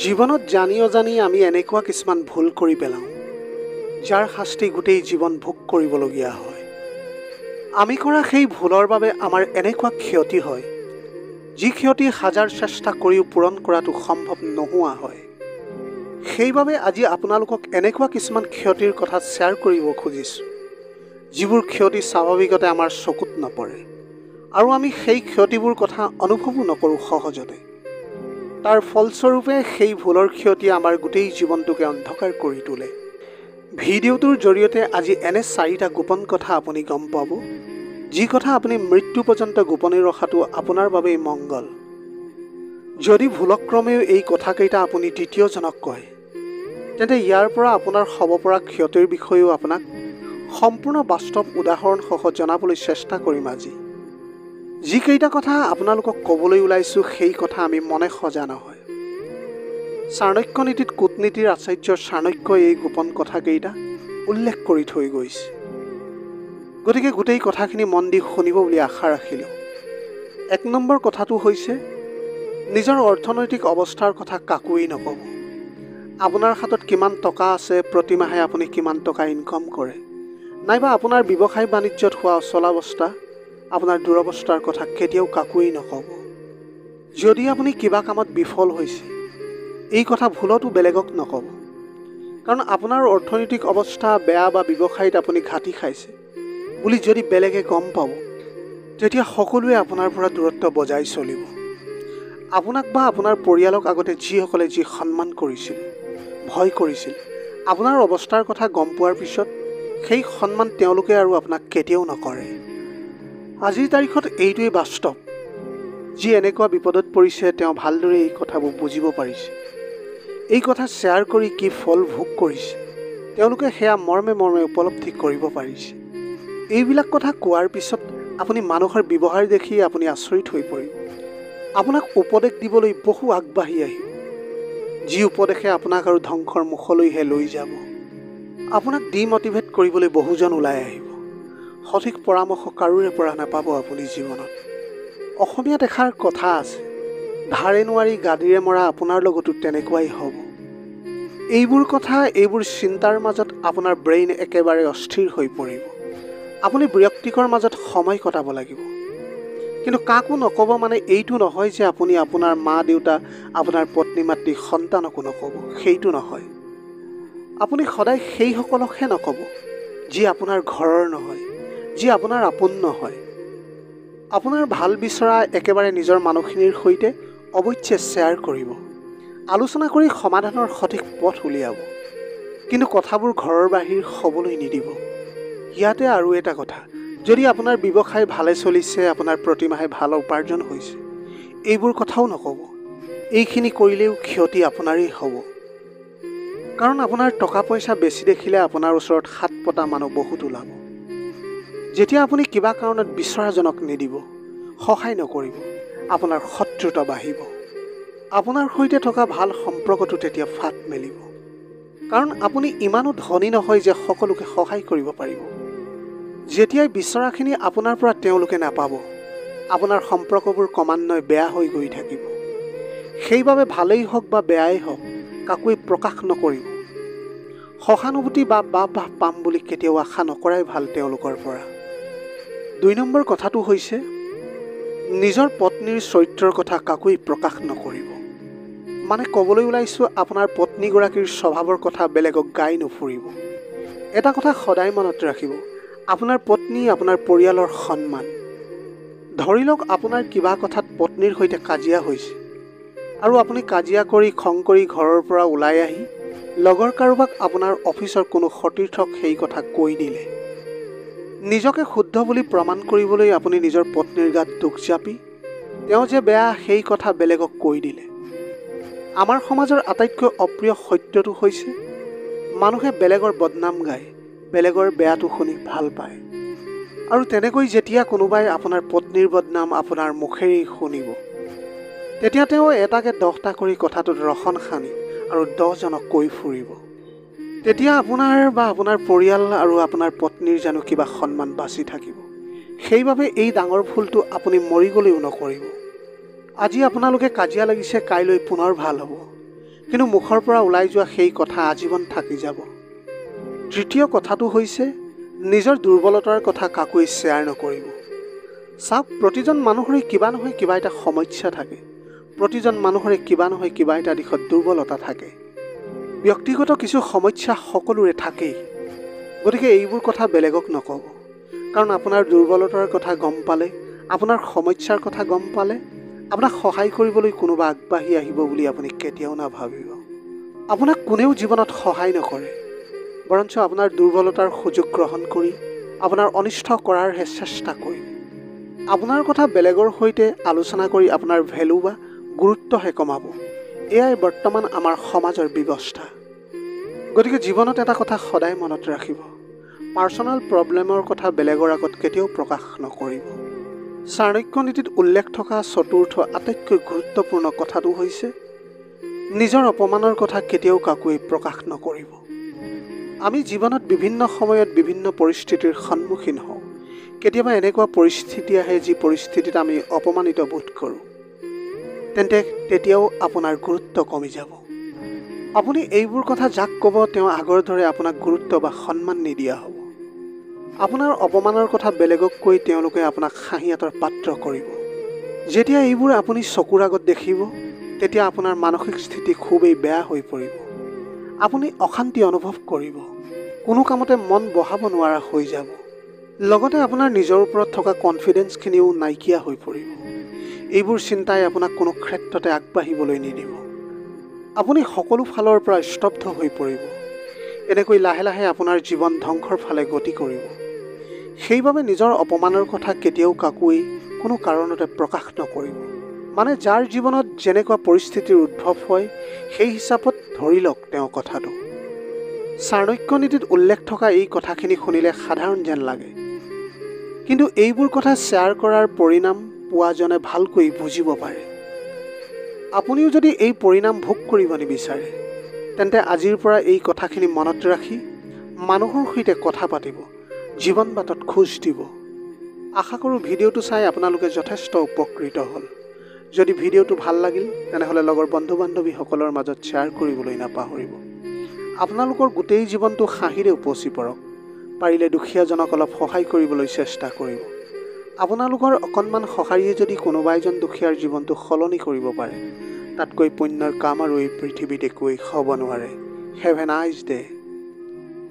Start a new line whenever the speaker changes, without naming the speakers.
জীৱনত জানি অজানি আমি এনেকুৱা কিছুমান ভুল কৰি পেলাওঁ যাৰ শাস্তি গোটেই জীৱন ভোগ কৰিবলগীয়া হয়। আমি কৰা সেই ভুলৰ বাবে আমাৰ এনেকুৱা ক্ষতি হয় যি ক্ষতি হাজাৰ চেষ্টা কৰিও পূৰণ কৰাটো সম্ভৱ নোহোৱা হয়। সেইবাবে আজি আপোনালোকক এনেকুৱা কিছুমান ক্ষতিৰ কথা শ্বেয়াৰ কৰিব খুজিছোঁ যিবোৰ ক্ষতি স্বাভাৱিকতে আমাৰ চকুত নপৰে আৰু আমি সেই ক্ষতিবোৰ কথা অনুভৱো নকৰোঁ সহজতে। তাৰ ফলস্বৰূপে সেই ভুলৰ ক্ষতি আমাৰ গোটেই জীৱনটোকে অন্ধকাৰ কৰি তোলে। ভিডিঅ'টোৰ জৰিয়তে আজি এনে 4টা গোপন কথা আপুনি গম পাব যি কথা আপুনি মৃত্যু পৰ্যন্ত গোপনে ৰখাটো আপোনাৰ বাবেই মংগল। যদি ভুলক্ৰমেও এই কথাকেইটা আপুনি দ্বিতীয়জনক কয় তেন্তে ইয়াৰ পৰা আপোনাৰ হ'ব পৰা ক্ষতিৰ বিষয়েও আপোনাক সম্পূৰ্ণ বাস্তৱ উদাহৰণসহ জনাবলৈ চেষ্টা কৰিম। আজি যিকেইটা কথা আপোনালোকক ক'বলৈ ওলাইছোঁ সেই কথা আমি মনে সজা নহয়। চাণক্য নীতিত কূটনীতিৰ আচাৰ্য চাণক্যই এই গোপন কথাকেইটা উল্লেখ কৰি থৈ গৈছে। গতিকে গোটেই কথাখিনি মন দি শুনিব বুলি আশা ৰাখিলোঁ। 1 নম্বৰ কথাটো হৈছে নিজৰ অৰ্থনৈতিক অৱস্থাৰ কথা কাকোৱেই নক'ব। আপোনাৰ হাতত কিমান টকা আছে, প্ৰতিমাহে আপুনি কিমান টকা ইনকম কৰে, নাইবা আপোনাৰ ব্যৱসায় বাণিজ্যত হোৱা অচলাৱস্থা, আপোনাৰ দুৰৱস্থাৰ কথা কেতিয়াও কাকোৱেই নক'ব। যদি আপুনি কিবা কামত বিফল হৈছে এই কথা ভুলতো বেলেগক নক'ব, কাৰণ আপোনাৰ অৰ্থনৈতিক অৱস্থা বেয়া বা ব্যৱসায়ত আপুনি ঘাটি খাইছে বুলি যদি বেলেগে গম পাব তেতিয়া সকলোৱে আপোনাৰ পৰা দূৰত্ব বজাই চলিব। আপোনাক বা আপোনাৰ পৰিয়ালক আগতে যিসকলে যি সন্মান কৰিছিল, ভয় কৰিছিল, আপোনাৰ অৱস্থাৰ কথা গম পোৱাৰ পিছত সেই সন্মান তেওঁলোকে আৰু আপোনাক কেতিয়াও নকৰে। আজিৰ তাৰিখত এইটোৱেই বাস্তৱ। যি এনেকুৱা বিপদত পৰিছে তেওঁ ভালদৰে এই কথাবোৰ বুজিব পাৰিছে। এই কথা শ্বেয়াৰ কৰি কি ফল ভোগ কৰিছে তেওঁলোকে সেয়া মৰ্মে মৰ্মে উপলব্ধি কৰিব পাৰিছে। এইবিলাক কথা কোৱাৰ পিছত আপুনি মানুহৰ ব্যৱহাৰ দেখি আপুনি আচৰিত হৈ পৰিব। আপোনাক উপদেশ দিবলৈ বহু আগবাঢ়ি আহিব, যি উপদেশে আপোনাক আৰু ধ্বংসৰ মুখলৈহে লৈ যাব। আপোনাক ডিমটিভেট কৰিবলৈ বহুজন ওলাই আহিব। সঠিক পৰামৰ্শ কাৰোৰে পৰা নাপাব আপুনি জীৱনত। অসমীয়াত এষাৰ কথা আছে, ধাৰে নোৱাৰি গাদীৰে মৰা আপোনাৰ লগতো তেনেকুৱাই হ'ব। এইবোৰ কথা, এইবোৰ চিন্তাৰ মাজত আপোনাৰ ব্ৰেইন একেবাৰে অস্থিৰ হৈ পৰিব। আপুনি ব্যক্তিকৰ মাজত সময় কটাব লাগিব, কিন্তু কাকো নক'ব মানে এইটো নহয় যে আপুনি আপোনাৰ মা দেউতা, আপোনাৰ পত্নী মাতৃ, সন্তানকো নক'ব, সেইটো নহয়। আপুনি সদায় সেইসকলকহে নক'ব যি আপোনাৰ ঘৰৰ নহয়, যি আপোনাৰ আপোন নহয়। আপোনাৰ ভাল বিচৰা একেবাৰে নিজৰ মানুহখিনিৰ সৈতে অৱশ্যে শ্বেয়াৰ কৰিব, আলোচনা কৰি সমাধানৰ সঠিক পথ উলিয়াব, কিন্তু কথাবোৰ ঘৰৰ বাহিৰ হ'বলৈ নিদিব। ইয়াতে আৰু এটা কথা, যদি আপোনাৰ ব্যৱসায় ভালে চলিছে, আপোনাৰ প্ৰতিমাহে ভাল উপাৰ্জন হৈছে, এইবোৰ কথাও নক'ব। এইখিনি কৰিলেও ক্ষতি আপোনাৰেই হ'ব, কাৰণ আপোনাৰ টকা পইচা বেছি দেখিলে আপোনাৰ ওচৰত হাত পতা মানুহ বহুত ওলাব। যেতিয়া আপুনি কিবা কাৰণত বিচৰাজনক নিদিব, সহায় নকৰিব, আপোনাৰ শত্ৰুতা বাঢ়িব। আপোনাৰ সৈতে থকা ভাল সম্পৰ্কটো তেতিয়া ফাট মেলিব, কাৰণ আপুনি ইমানো ধনী নহয় যে সকলোকে সহায় কৰিব পাৰিব। যেতিয়াই বিচৰাখিনি আপোনাৰ পৰা তেওঁলোকে নাপাব, আপোনাৰ সম্পৰ্কবোৰ ক্ৰমান্বয়ে বেয়া হৈ গৈ থাকিব। সেইবাবে ভালেই হওক বা বেয়াই হওক কাকোৱে প্ৰকাশ নকৰিব। সহানুভূতি বা বাহ পাম বুলি কেতিয়াও আশা নকৰাই ভাল তেওঁলোকৰ পৰা। 2 নম্বৰ কথাটো হৈছে নিজৰ পত্নীৰ চৰিত্ৰৰ কথা কাকোৱেই প্ৰকাশ নকৰিব। মানে ক'বলৈ ওলাইছোঁ, আপোনাৰ পত্নীগৰাকীৰ স্বভাৱৰ কথা বেলেগক গাই নুফুৰিব। এটা কথা সদায় মনত ৰাখিব, আপোনাৰ পত্নী আপোনাৰ পৰিয়ালৰ সন্মান। ধৰি লওক আপোনাৰ কিবা কথাত পত্নীৰ সৈতে কাজিয়া হৈছে আৰু আপুনি কাজিয়া কৰি খং কৰি ঘৰৰ পৰা ওলাই আহি লগৰ কাৰোবাক আপোনাৰ অফিচৰ কোনো সতীৰ্থক সেই কথা কৈ দিলে। নিজকে শুদ্ধ বুলি প্ৰমাণ কৰিবলৈ আপুনি নিজৰ পত্নীৰ গাত দুখ জাপি তেওঁ যে বেয়া সেই কথা বেলেগক কৈ দিলে। আমাৰ সমাজৰ আটাইতকৈ অপ্ৰিয় সত্যটো হৈছে মানুহে বেলেগৰ বদনাম গায়, বেলেগৰ বেয়াটো শুনি ভাল পায়। আৰু তেনেকৈ যেতিয়া কোনোবাই আপোনাৰ পত্নীৰ বদনাম আপোনাৰ মুখেৰেই শুনিব তেতিয়া তেওঁ এটাকে 10টা কৰি কথাটোত ৰসন সানি আৰু 10জনক কৈ ফুৰিব। তেতিয়া আপোনাৰ বা আপোনাৰ পৰিয়াল আৰু আপোনাৰ পত্নীৰ জানো কিবা সন্মান বাচি থাকিব? সেইবাবে এই ডাঙৰ ভুলটো আপুনি মৰি গ'লেও নকৰিব। আজি আপোনালোকে কাজিয়া লাগিছে, কাইলৈ পুনৰ ভাল হ'ব, কিন্তু মুখৰ পৰা ওলাই যোৱা সেই কথা আজীৱন থাকি যাব। তৃতীয় কথাটো হৈছে নিজৰ দুৰ্বলতাৰ কথা কাকোৱে শ্বেয়াৰ নকৰিব। চাওক, প্ৰতিজন মানুহৰে কিবা নহয় কিবা এটা সমস্যা থাকে। প্ৰতিজন মানুহৰে কিবা নহয় কিবা এটা দিশত দুৰ্বলতা থাকে। ব্যক্তিগত কিছু সমস্যা সকলোৰে থাকেই। গতিকে এইবোৰ কথা বেলেগক নক'ব, কাৰণ আপোনাৰ দুৰ্বলতাৰ কথা গম পালে, আপোনাৰ সমস্যাৰ কথা গম পালে, আপোনাক সহায় কৰিবলৈ কোনোবা আগবাঢ়ি আহিব বুলি আপুনি কেতিয়াও নাভাবিব। আপোনাক কোনেও জীৱনত সহায় নকৰে, বৰঞ্চ আপোনাৰ দুৰ্বলতাৰ সুযোগ গ্ৰহণ কৰি আপোনাৰ অনিষ্ট কৰাৰহে চেষ্টা কৰিব। আপোনাৰ কথা বেলেগৰ সৈতে আলোচনা কৰি আপোনাৰ ভেলু বা গুৰুত্বহে কমাব। এয়াই বৰ্তমান আমাৰ সমাজৰ ব্যৱস্থা। গতিকে জীৱনত এটা কথা সদায় মনত ৰাখিব, পাৰ্চনেল প্ৰব্লেমৰ কথা বেলেগৰ আগত কেতিয়াও প্ৰকাশ নকৰিব। চাণক্য নীতিত উল্লেখ থকা চতুৰ্থ আটাইতকৈ গুৰুত্বপূৰ্ণ কথাটো হৈছে নিজৰ অপমানৰ কথা কেতিয়াও কাকোৱে প্ৰকাশ নকৰিব। আমি জীৱনত বিভিন্ন সময়ত বিভিন্ন পৰিস্থিতিৰ সন্মুখীন হওঁ। কেতিয়াবা এনেকুৱা পৰিস্থিতি আহে যি পৰিস্থিতিত আমি অপমানিত বোধ কৰোঁ। তেন্তে তেতিয়াও আপোনাৰ গুৰুত্ব কমি যাব। আপুনি এইবোৰ কথা যাক ক'ব তেওঁ আগৰ দৰে আপোনাক গুৰুত্ব বা সন্মান নিদিয়া হ'ব। আপোনাৰ অপমানৰ কথা বেলেগক কৈ তেওঁলোকে আপোনাক হাঁহিয়াতৰ পাত্ৰ কৰিব। যেতিয়া এইবোৰ আপুনি চকুৰ আগত দেখিব, তেতিয়া আপোনাৰ মানসিক স্থিতি খুবেই বেয়া হৈ পৰিব। আপুনি অশান্তি অনুভৱ কৰিব, কোনো কামতে মন বহাব নোৱাৰা হৈ যাব। লগতে আপোনাৰ নিজৰ ওপৰত থকা কনফিডেন্সখিনিও নাইকিয়া হৈ পৰিব। এইবোৰ চিন্তাই আপোনাক কোনো ক্ষেত্ৰতে আগবাঢ়িবলৈ নিদিব। আপুনি সকলো ফালৰ পৰা স্তব্ধ হৈ পৰিব। এনেকৈ লাহে লাহে আপোনাৰ জীৱন ধ্বংসৰ ফালে গতি কৰিব। সেইবাবে নিজৰ অপমানৰ কথা কেতিয়াও কাকোৱেই কোনো কাৰণতে প্ৰকাশ নকৰিব। মানে যাৰ জীৱনত যেনেকুৱা পৰিস্থিতিৰ উদ্ভৱ হয় সেই হিচাপত ধৰি লওক তেওঁ কথাটো। চাণক্য নীতিত উল্লেখ থকা এই কথাখিনি শুনিলে সাধাৰণ যেন লাগে, কিন্তু এইবোৰ কথা শ্বেয়াৰ কৰাৰ পৰিণাম পোৱাজনে ভালকৈ বুজিব পাৰে। আপুনিও যদি এই পৰিণাম ভোগ কৰিব নিবিচাৰে, তেন্তে আজিৰ পৰা এই কথাখিনি মনত ৰাখি মানুহৰ সৈতে কথা পাতিব, জীৱন বাটত খোজ দিব। আশা কৰোঁ ভিডিঅ'টো চাই আপোনালোকে যথেষ্ট উপকৃত হ'ল। যদি ভিডিঅ'টো ভাল লাগিল তেনেহ'লে লগৰ বন্ধু বান্ধৱীসকলৰ মাজত শ্বেয়াৰ কৰিবলৈ নাপাহৰিব। আপোনালোকৰ গোটেই জীৱনটো হাঁহিৰে উপচি পৰক। পাৰিলে দুখীয়াজনক অলপ সহায় কৰিবলৈ চেষ্টা কৰিব। আপোনালোকৰ অকণমান সহায়ে যদি কোনোবা এজন দুখীয়াৰ জীৱনটো সলনি কৰিব পাৰে, তাতকৈ পুণ্যৰ কাম আৰু এই পৃথিৱীত একোৱেই হ'ব নোৱাৰে। Have a nice day.